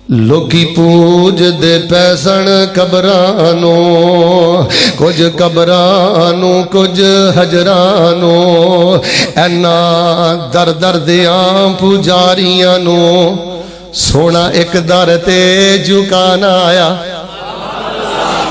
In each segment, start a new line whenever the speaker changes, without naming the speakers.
ਲੋਕੀ ਪੂਜਦੇ ਪੈਸਣ ਕਬਰਾਂ ਨੂੰ, ਕੁਝ ਕਬਰਾਂ ਨੂੰ ਕੁਝ ਹਜਰਾਂ ਨੂੰ, ਐਨਾ ਦਰ ਦਰ ਦਿਆਂ ਪੁਜਾਰੀਆਂ ਨੂੰ ਸੋਹਣਾ ਇੱਕ ਦਰ ਤੇ ਝੁਕਾਣਾ ਆਇਆ,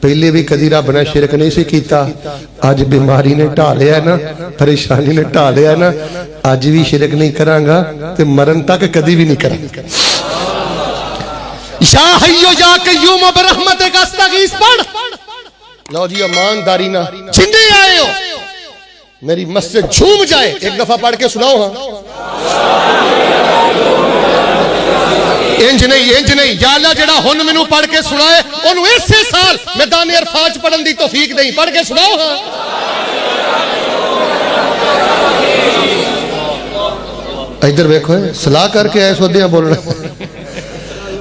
پہلے بھی کدی رب نے شرک نہیں سی کیتا اج بیماری نے ڈھا لیا نا پریشانی نے ڈھا لیا نا اج بھی شرک نہیں کراں گا تے مرن تک کدی بھی نہیں کراں گا یا حیو یا قیوم برحمتک استغیث پڑھ لو جی ایمانداری نہ جندے آئے ہو میری مسجد جھوم جائے ایک دفعہ پڑھ کے سناؤ ہاں انج نہیں یا اللہ جڑا ہن مینوں پڑھ کے سنائے اونوں اسی سال میدان عرفات پڑھن دی توفیق دیں پڑھ کے سناؤ ہاں ادھر ویکھو صلاح کر کے آئے سودیاں بولنا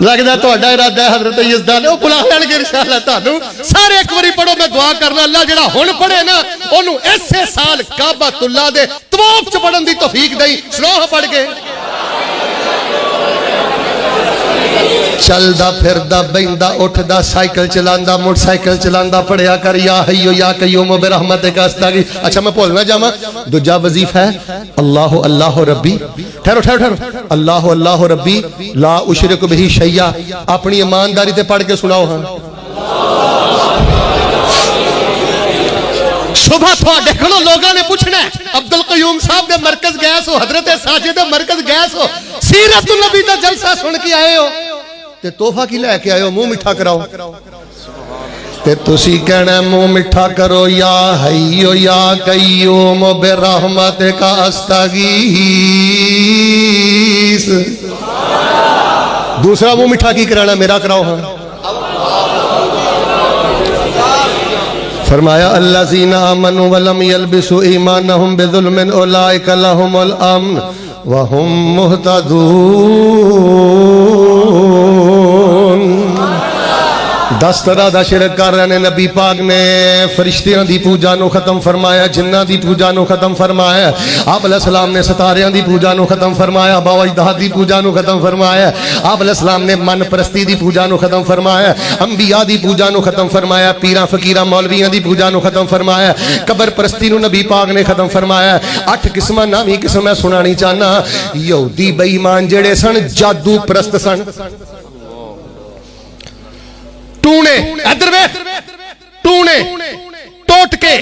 لگدا تہاڈا ارادہ ہے حضرت یزدان او بلا لین گے انشاءاللہ تانوں سارے ایک واری پڑھو میں دعا کرنا اللہ جڑا ہن پڑھے نا اونوں اسی سال کعبۃ اللہ دے طواف چ پڑھن دی توفیق دیں سناؤ پڑھ کے چلدا پھردا بیندا اٹھدا سائیکل چلاندا موٹر سائیکل چلاندا پڑھیا کر یا حیو یا قیوم برحمتک استغیث اچھا میں بھول نہ جاواں دوجا وظیفہ ہے اللہ اللہ ربی ٹھہرو اللہ اللہ ربی لا اشرک بہ شیئا اپنی ایمانداری تے پڑھ کے سناؤ ہاں صبح تھوڑے کھلو لوگاں نے پوچھنا ہے عبدالقیوم صاحب دے مرکز گئے سو حضرت ساجد دے مرکز گئے سو سیرت النبی دا جلسہ سن کے آئے ہو تے تحفہ کی لے کے آئے ہو منہ میٹھا کراؤ تے تسی کہنا منہ میٹھا کرو یا حیو یا قیوم برحمتک استغیث دوسرا منہ میٹھا کی کرانا میرا کراؤ ہاں فرمایا الذین آمنوا ولم یلبسوا ایمانہم بظلم اولئک لہم الامن وہم مہتدون 10 طرح دا شرک کر رہے ہیں نبی پاک نے فرشتیاں دی پوجا نو ختم فرمایا جنہ دی پوجا نو ختم فرمایا آپ علیہ السلام نے ستاریاں دی پوجا نو ختم فرمایا باو اجداد دی پوجا نو ختم فرمایا آپ علیہ السلام نے من پرستی دی پوجا نو ختم فرمایا انبیاء دی پوجا نو ختم فرمایا پیراں فقیراں مولویاں دی پوجا نو ختم فرمایا قبر پرستی نو نبی پاک نے ختم فرمایا 8 قسمہ نامی قسم میں سنانی چاہنا یہودی بے ایمان جڑے سن جادو پرست سن ٹونے ادھر وے ٹونے ٹوٹ کے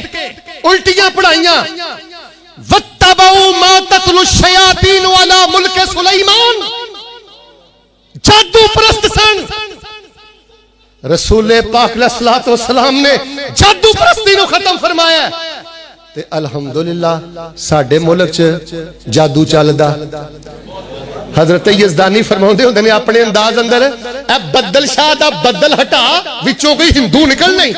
الٹیاں پڑھائیاں وَاتَّبَعُوا مَا تَتْلُو الشَّيَاطِينُ عَلَى مُلْكِ سُلَيْمَانَ جادو پرست سن رسول پاک علیہ السلام نے جادو پرستی نو ختم فرمایا تے الحمدللہ ساڈے ملک چ جادو چلدا حضرت یزدانی فرماؤندے ہوندے نے اپنے انداز اندر اے بدل شاہ دا بدل ہٹا وچوں کوئی ہندو نکل نہیں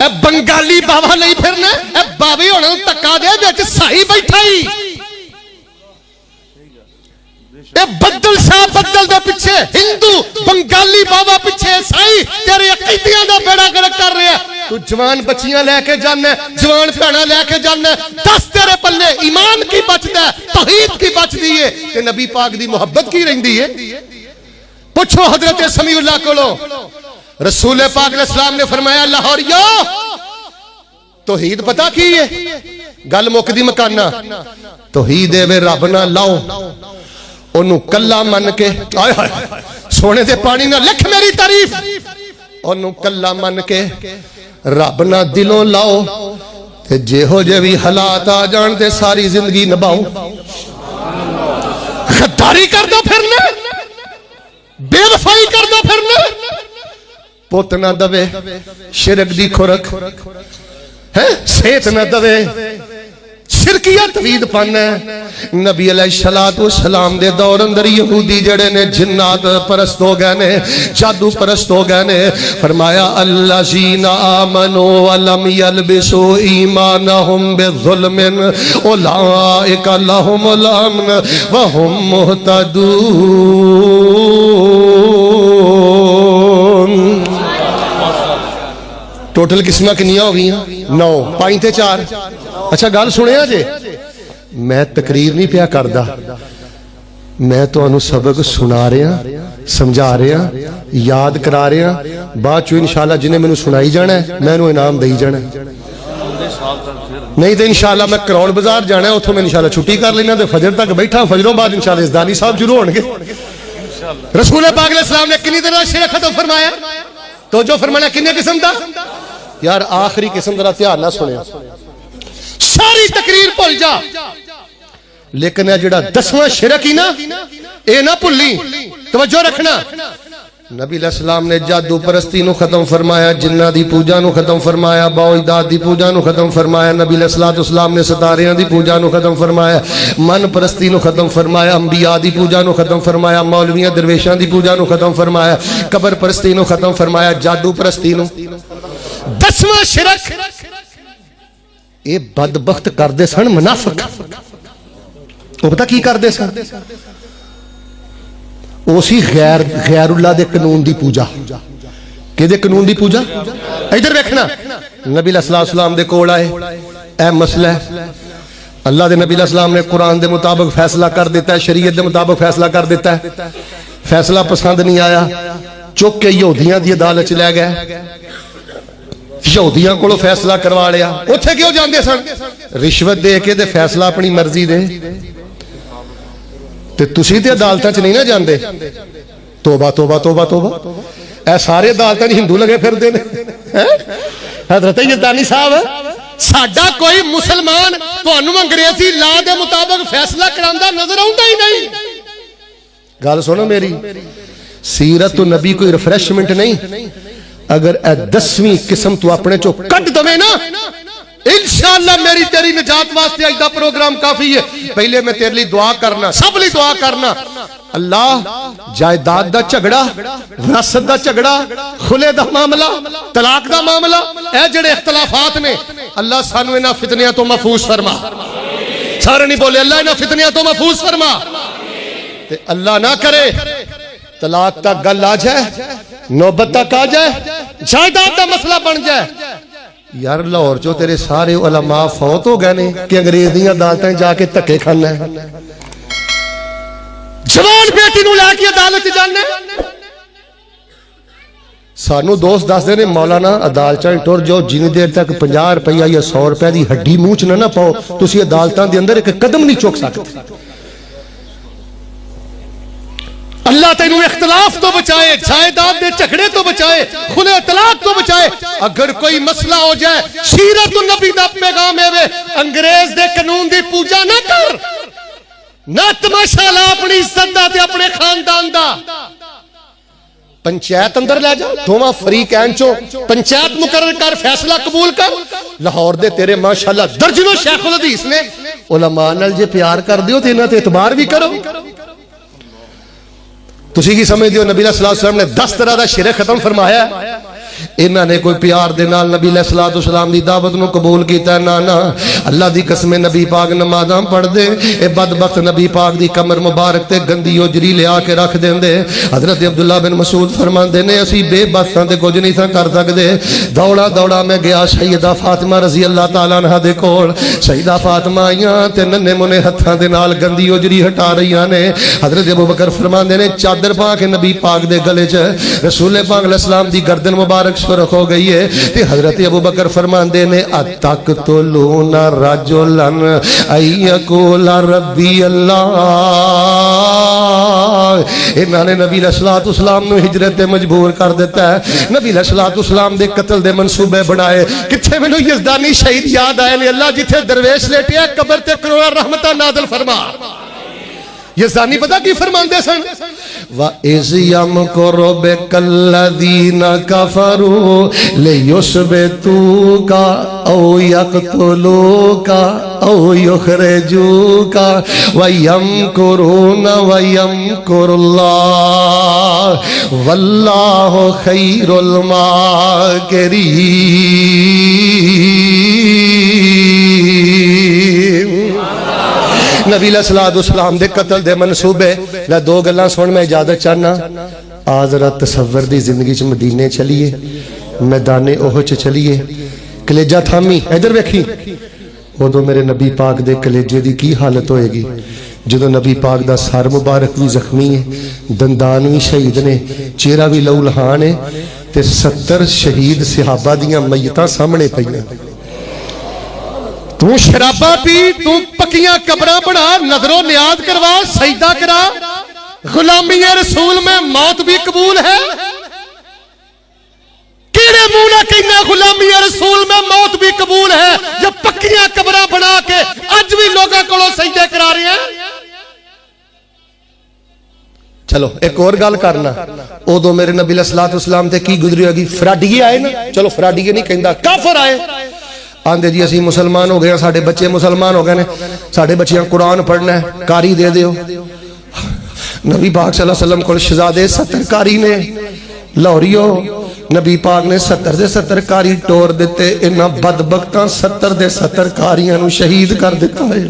اے بنگالی باوا نہیں پھرنا اے باوی ہونا تکا دے وچ سائی بیٹھا ہی اے بدل شاہ بدل دے پیچھے ہندو بنگالی باوا پیچھے سائی تیرے عقیدیاں دا بیڑا گرک کر رہے ہیں تو جوان بچیاں لے کے جانا ہے جوان پیانا لے کے جانا ہے 10 تیرے پلے ایمان کی بچ دا ہے توحید کی بچ دیئے کہ نبی پاک دی محبت کی رہن دیئے پوچھو حضرت سمیع اللہ کو لو رسول پاک علیہ السلام نے فرمایا لاہوریو توحید پتا کی ہے گل مک دی مکانا توحید وے رب نہ لاؤ انہوں کلا من کے آئے آئے سونے دے پانی نہ لکھ میری تعریف انہوں کلا من کے رب نہ دلوں لاؤ تے جے ہو جے بھی حالات آ جان تے ساری زندگی نباؤ غداری کر دو پھرنے بے وفائی کر دو پھرنے پوت نہ دوے شرک دی کھرک سیت نہ دوے شرکیت وید پانا ہے نبی علیہ السلام دے دور اندر یہودی جڑے نے جنات پرست ہو گئے نے جادو پرست ہو گئے نے فرمایا الذین آمنوا ولم یلبسوا ایمانہم بظلم اولئک لہم الامن وہم مہتدون ٹوٹل قسمہ کنیاں ہو گئی ہیں 9 پائنتے 4 اچھا گال سنے آجے میں تقریر نہیں پیا کردہ میں تو انہوں سبق سنا رہے ہیں سمجھا رہے ہیں یاد کرا رہے ہیں بعد چو انشاءاللہ جنہیں میں نے سنائی جانا ہے میں انہوں انعام دہی جانا ہے نہیں تو انشاءاللہ میں کراؤن بازار جانا ہے اتھوں میں انشاءاللہ چھٹی کر لینا تو فجر تک بیٹھا فجروں بعد انشاءاللہ ازدانی صاحب شروع ہونگے رسول پاک علیہ السلام نے کنی طرح شرک ختم فرمایا تو جو فرمانا کنے قسم دا یار آخری قسم ذرا دھیان نہ سنیا ساری تقریر بھول جا لیکن یہ جڑا 10واں شرک ہی نا اے نہ بھلی توجہ رکھنا نبی علیہ السلام نے جادو پرستی نو ختم فرمایا جنہ دی پوجا نو ختم فرمایا باو اجداد دی پوجا نو ختم فرمایا نبی علیہ السلام نے ستاریاں دی پوجا نو ختم فرمایا من پرستی نو ختم فرمایا انبیاء دی پوجا نو ختم فرمایا مولویاں درویشاں دی پوجا نو ختم فرمایا قبر پرستی نو ختم فرمایا جادو پرستی نو 10واں شرک اے بدبخت کردے سن منافق وہ پتہ کی کردے سن اسی غیر اللہ دے قانون دی پوجا کہ دے قانون دی پوجا ادھر دیکھنا نبی علیہ السلام دے کول آئے اے مسئلہ ہے اللہ دے نبی علیہ السلام نے قرآن دے مطابق فیصلہ کر دیتا ہے شریعت دے مطابق فیصلہ کر دیتا ہے فیصلہ پسند نہیں آیا چک کے یہودیاں دی عدالت لے گئے یہودیاں کو فیصلہ کروا لیا اتھے کیوں جاندے سن رشوت دے کے دے فیصلہ اپنی مرضی دے تے تسی تے عدالتاں چ نہیں نہ جاندے توبہ توبہ توبہ توبہ اے سارے عدالتاں ہندو لگے پھر دے نے حضرت یزدانی صاحب ساڈا کوئی مسلمان تانوں انگریزی لا دے مطابق فیصلہ کراندا نظر آوندا ہی نہیں گل سنو میری سیرت نبی کوئی ریفریشمنٹ نہیں اگر اے 10ویں قسم تو اپنے چو کٹ دوے نا انشاءاللہ میری تیری نجات واسطے آج دا پروگرام کافی ہے پہلے میں تیرے لیے دعا کرنا سب لیے دعا کرنا اللہ جائیداد دا جھگڑا وراثت دا جھگڑا خلے دا معاملہ طلاق دا معاملہ اے جڑے اختلافات نے اللہ سانو انہاں فتنیاں تو محفوظ فرما سارے نہیں بولے اللہ انہاں فتنیاں تو محفوظ فرما تے اللہ نہ کرے طلاق تک گل آ جائے نوبت تک آ جائے جائیداد دا مسئلہ بن جائے یار لاہور جو تیرے سارے علماء فوت ہو گئے نے کہ انگریزیاں عدالتیں جا کے دھکے کھانا ہے جوان بیٹی نو لے کے عدالت جانا ہے سانو دوست دس دے نے مولانا عدالتاں ٹر جو جن دیر تک 50 روپیہ یا 100 روپے دی ہڈی منہ چ نہ پاؤ تسی عدالتاں دے اندر ایک قدم نہیں چک سکتے اللہ تینوں اختلاف تو بچائے جائیداد دے جھگڑے تو بچائے خلے طلاق تو بچائے اگر کوئی مسئلہ ہو جائے سیرت النبی دا پیغام ہے انگریز دے قانون دی پوجا نہ کر نہ تماشا لا اپنی عزت دا تے اپنے خاندان دا پنچایت اندر لے جا دوواں فریقین چوں پنچایت مقرر کر فیصلہ قبول کر لاہور دے تیرے ماشاءاللہ درجنوں شیخ الحدیث نے علماء نال جے پیار کر دیو تے انہاں تے اعتبار بھی کرو تسی کی سمجھ دیو نبی علیہ السلام نے 10 طرح دا شرک ختم فرمایا ہے انہاں نے کوئی پیار دے نال نبی علیہ السلام دی دعوت نو قبول کیتا ہے نا اللہ دی قسم نبی پاک نمازاں پڑھ دے اے بدبخت نبی پاک دی کمر مبارک تے گندی اجری لے آ کے رکھ دیندے حضرت عبداللہ بن مسعود فرماندے نے اسی بے بساں تے کچھ نہیں سا کر سکدے دوڑا دوڑا میں گیا سیدہ فاطمہ رضی اللہ تعالیٰ عنہا دے کول سیدہ فاطمہ آئیاں تے ننے منے ہتھاں دے نال گندی اجری ہٹا رہیاں نے حضرت ابوبکر فرماندے نے چادر پا کے نبی پاک دے گلے چ رسول پاک علیہ السلام دی گردن مبارک سرخ ہو گئی ہے تے حضرت ابوبکر فرماندے نے اتقتلون رجلا ان یقول ربی اللہ انہاں نے نبی علیہ السلام نو ہجرت تے مجبور کر دیتا ہے نبی علیہ السلام دے قتل دے منصوبے بنائے کتھے مینوں یزدانی شہید یاد آئے نے اللہ جتھے درویش لیٹیا قبر تے کروڑا رحمتہ نازل فرما یزدانی پتہ کی فرماندے سن وَإِذْ يَمْكُرُ بِكَ الَّذِينَ كَفَرُوا لِيُثْبِتُوكَ أَوْ يَقْتُلُوكَ أَوْ يُخْرِجُوكَ وَيَمْكُرُونَ وَيَمْكُرُ اللَّهُ وَاللَّهُ خَيْرُ الْمَاكِرِينَ نبی علیہ السلام دے قتل دے منصوبے لے دو گلاں سن میں اجازت چاہنا آزرہ تصور دی زندگی چ مدینے چلیے میدان احد چلیے کلیجہ تھامی ادھر ویکھی ادو میرے نبی پاک دے کلیجے دی کی حالت ہوئے گی جدو نبی پاک دا سر مبارک بھی زخمی ہے دندان بھی شہید نے چہرہ بھی لہو لہان ہے تے 70 شہید صحابہ دیاں میتاں سامنے پئیاں تو شرابہ پی تو پکیاں قبراں بنا نظر و نیاز کروا سجدہ کرا غلامی رسول میں موت بھی قبول ہے تیرے منہ نہ کہنا غلامی رسول میں موت بھی قبول ہے جب پکیاں قبراں بنا کے اج بھی لوگاں کولوں سجدے کرا رہے ہیں. چلو ایک اور گل کرنا ادو میرے نبی علیہ الصلوۃ والسلام تے کی گزری ہوگی فراڈیے آئے نا چلو فراڈیے نہیں کہندا کافر آئے آندے جی اسی مسلمان ہو گئے ساڈے بچے مسلمان ہو گئے نے ساڈے بچیاں قرآن پڑھنا ہے قاری دے دیو. نبی پاک صلی اللہ علیہ وسلم کو شہزادے 70 قاری نے لاہوریو نبی پاک نے 70 دے 70 قاری ٹور دیتے انہاں بدبختاں 70 دے 70 قاریاں نو شہید کر دیتا ہے.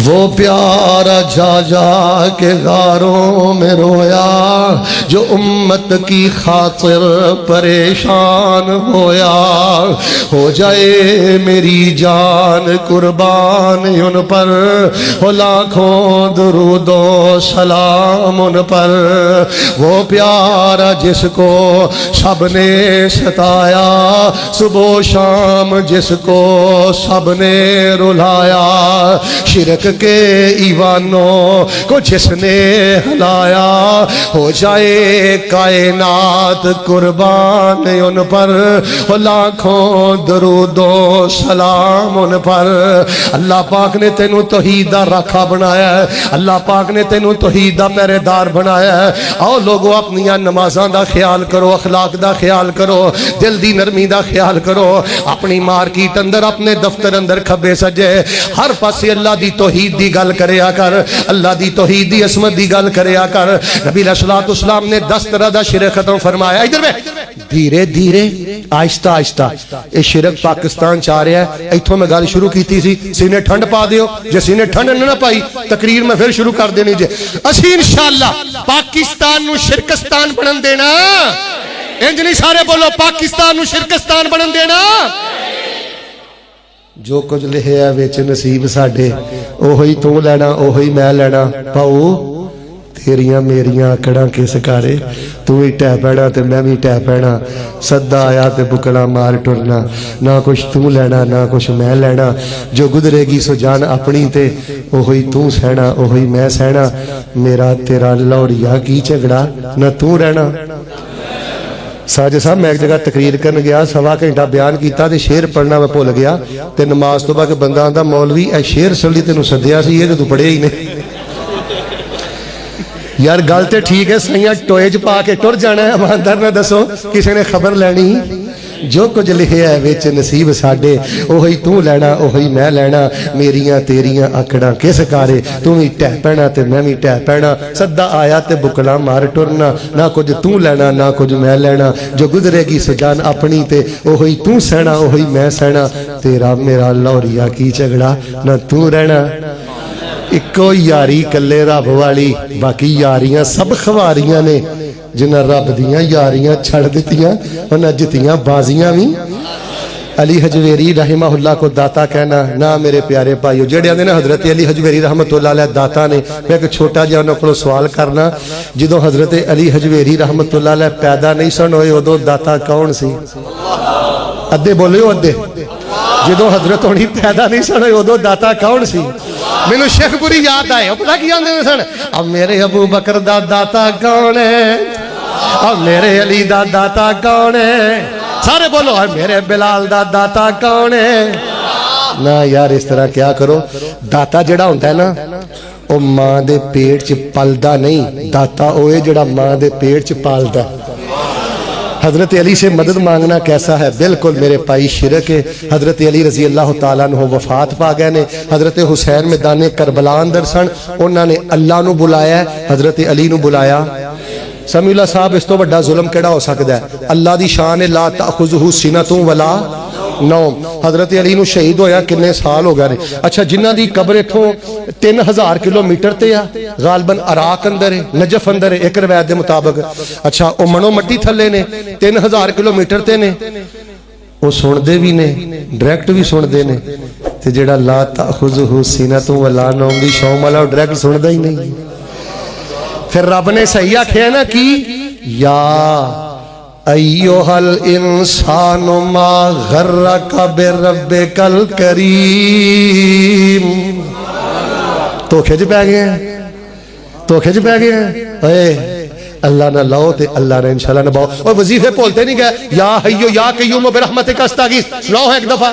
وہ پیارا جا جا کے غاروں میں رویا جو امت کی خاطر پریشان ہویا ہو جائے میری جان قربان ان پر ہو لاکھوں درود و سلام ان پر. وہ پیارا جس کو سب نے ستایا صبح و شام جس کو سب نے رلایا شرک کے ایوانوں کو جس نے ہلایا ہو جائے کائنات قربان ان پر لاکھوں درود و سلام ان پر. اللہ پاک نے تینوں توحید دا راکھا بنایا ہے اللہ پاک نے تینوں توحید دا پہرے دار بنایا ہے. آؤ لوگوں اپنیاں نمازاں دا خیال کرو اخلاق دا خیال کرو دل دی نرمی دا خیال کرو اپنی مارکیٹ اندر اپنے دفتر اندر کھبے سجے ہر پاسے اللہ دی توحید دی گل کریا کر اللہ دی توحید دی عصمت دی گل کریا کر. نبی علیہ الصلوۃ والسلام نے 10 طرح دا شرک ختم فرمایا. ادھر میں دھیرے دھیرے آہستہ آہستہ یہ شرک پاکستان چاہ رہا ہے. ایتھوں میں گل شروع کیتی سی سینے ٹھنڈ پا دیو جے سینے ٹھنڈ نہ پائی تقریر میں پھر شروع کر دینی جے. اسی انشاءاللہ پاکستان نو شرکستان بنن دینا انج نہیں سارے بولو پاکستان نو شرکستان بنن دینا. جو کچھ لکھیا وچ نصیب ساڈے اوہی تو لینا اوہی میں لینا. پاؤ تیریاں میریاں اکڑاں کس کارے تو ہی ٹہ پینا تے میں بھی ٹہ پینا صدا آیا تے بکڑا مار ٹرنا نہ کچھ تو لینا نہ کچھ میں لینا. جو گزرے گی سو جان اپنی تے اوہی تو سہنا اوہی میں سہنا. میرا تیرا لوڑیا کی جھگڑا نہ تو رہنا. ساجد صاحب میں ایک جگہ تقریر کرن گیا سوا گھنٹہ بیان کیتا تے شعر پڑھنا میں بھول گیا تے نماز تو بعد بندہ آندا مولوی اے شعر سڑی تینوں سدیا سی یہ تو پڑھے ہی نہیں. یار گل تے ٹھیک ہے سائیاں ٹوئے چ پا کے ٹر جانا ہے ایماندار نہ دسو کسی نے خبر لینی. جو کچھ لکھیا ہے وچ نصیب ساڈے اوہی تو لینا اوہی میں لینا. میریاں تیریاں آکڑاں کس کارے تو ہی ٹہ پینا تے میں بھی ٹہ پینا. صدا آیا تے بکڑا مار ٹرنا نہ کچھ تو لینا نہ کچھ میں لینا. جو گزرے گی سو جان اپنی تے اوہی تو سہنا اوہی میں سہنا. تیرا میرا لوریا کی جھگڑا نہ تو رہنا. اکو یاری کلے رب والی باقی یاریاں سب خواریاں نے جنہ رب دیاں یاریاں چھڑ دیتیاں انہ جتیاں بازیاں بھی. علی حجویری رحمہ اللہ کو داتا کہنا نہ میرے پیارے بھائیو جڑے آندے نا حضرت علی حجویری رحمت اللہ علیہ داتا نے. میں ایک چھوٹا جہا انہوں کو سوال کرنا جدو حضرت علی حجویری رحمت اللہ علیہ پیدا نہیں سن ہوئے ادو داتا کون سی؟ ادھے بولے ہو ادھے جدو حضرت ہونی پیدا نہیں سن ہوئے ادو داتا کون سی؟ میں شیخ پوری یاد آئے پتا کی آندے میں سن اب میرے ابو بکر دا داتا کون ہے اب میرے علی دا داتا کون ہے سارے بولو میرے بلال دا داتا کون ہے. نا یار اس طرح کیا کرو داتا جڑا ہوتا ہے نا وہ ماں دے پیٹ چ پلدا نہیں داتا اوے جڑا ماں دے پیٹ چ پالدا. حضرت علی سے مدد مانگنا کیسا ہے؟ بالکل میرے پائی شرک ہے. حضرت علی رضی اللہ تعالیٰ عنہ وفات پا گئے نے. حضرت حسین میدان کربلا اندر سن انہوں نے اللہ نو بلایا ہے حضرت علی نو بلایا. سمی اللہ صاحب اس تو بڑا ظلم کیڑا ہو سکتا ہے؟ اللہ دی شان لا تأخذہ سنۃ ولا نوم. حضرت علی نو شہید ہویا کنے سال ہو گئے نے. اچھا جنہ دی قبر اتھوں 3000 کلومیٹر تے ہے غالباً عراق اندر ہے نجف اندر ہے ایک روایت دے مطابق. اچھا او منو مٹی تھلے نے 3000 کلومیٹر تے نے وہ سن دے بھی نے ڈائریکٹ بھی سن دے نے تے جڑا لا تأخذہ سنۃ ولا نوم دی شوم والا ڈائریکٹ سن دا ہی نہیں. پھر رب نے صحیح آکھیا نا کی یا ایوہ الانسان ما غرک بربک الکریم. تو کھج پہ گئے ہیں تو کھج پہ گئے ہیں. اللہ نہ لاؤ تے اللہ نے انشاءاللہ نہ باؤ. اور وظیفے بولتے نہیں گئے یا حیو یا قیوم برحمتک استغیث سناؤ ایک دفعہ.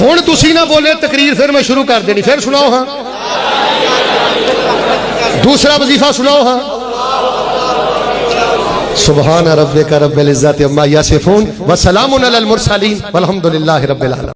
ہن تسی نہ بولے تقریر پھر میں شروع کر دینی. پھر سناؤ ہاں دوسرا وظیفہ سناؤ ہاں. سبحان ربک رب العزت عما یصفون وسلام علی المرسلین والحمد للہ رب العالمین.